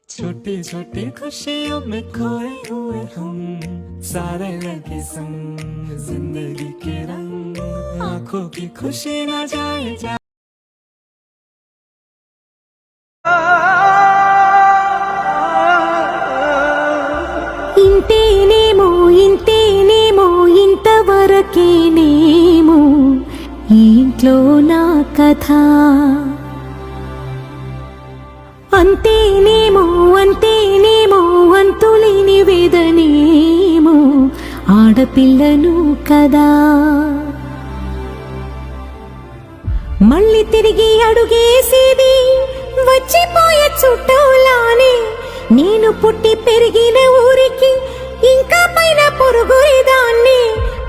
छोटी छोटी खुशियों में खोए हुए हम सारे लगे संग जिंदगी के रंग आंखों की खुशी ना जाए जा ఇంతేనేమో ఇంతేనేమో ఇంతవరకేనేమో ఈ ఇంట్లో నా కథ అంతేనేమో అంతేనేమో అంతులేని వేదనేమో ఆడపిల్లను కదా మళ్ళీ తిరిగి అడుగేసేది వచ్చిపోయే చుట్టూలానే నేను పుట్టి పెరిగిన ఊరికి ఇంకా పైన పొరుగుదాన్ని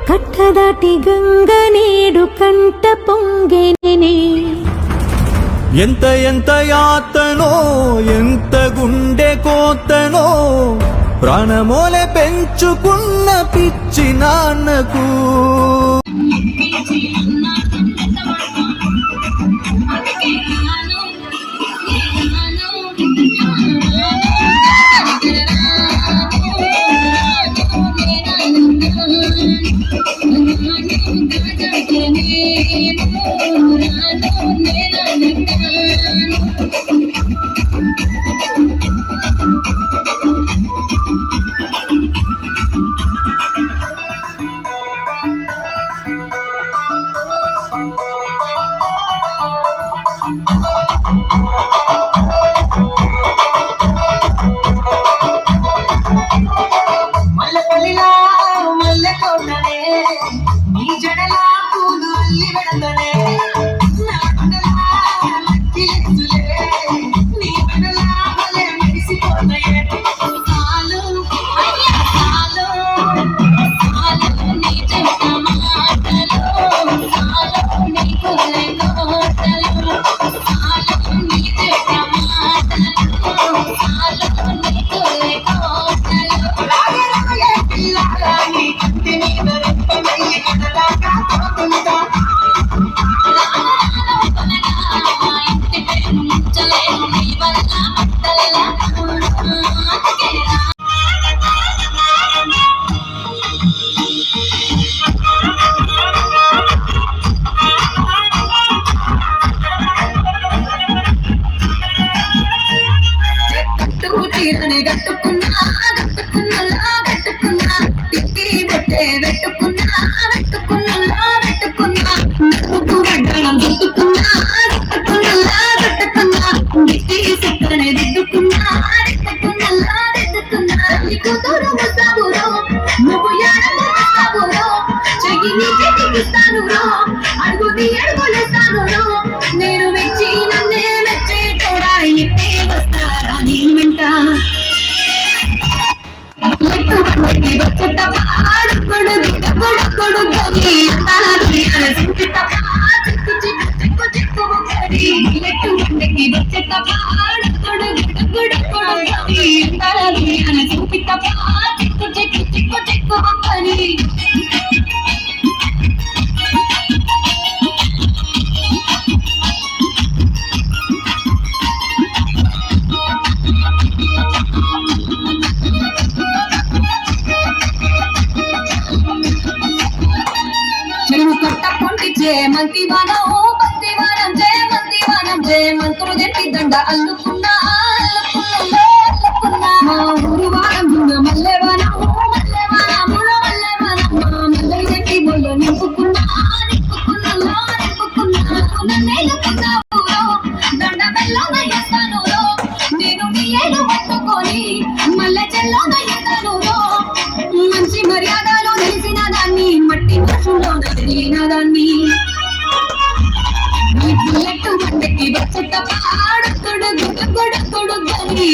కట్టదాటి గంగ నేడు కంట పొంగేనే ఎంత ఎంత యాతనో ఎంత గుండె కోతనో ప్రాణమోలే పెంచుకున్న పిచ్చి నాన్నకు నేను మెచ్చి నన్నే మెచ్చి కూడా ఇట్టే వస్తారా నీ వెంట జయమంతి వనం భక్తి వనం జయమంతి వనం జయమంతులు జట్టి దండ అల్లుకున్నా అల్లుకున్నా మా ఊరు వారం మల్లె వనం మల్లె వనముల మల్లె వనం మా మల్లె జట్టి బొల్లు నింపుకున్నా నన్నేలుకున్నావు దండ మెల్లో నయ్యస్తాను నేను నీ ఏడు పట్టుకొని మల్లె చెల్లో నయ్యతాను మంచి మర్యాదలో తెలిసిన దాన్ని మట్టి మనుషుల్లో నదిలిన దాన్ని పాడు కొడు కొడు కొడు కొడు గని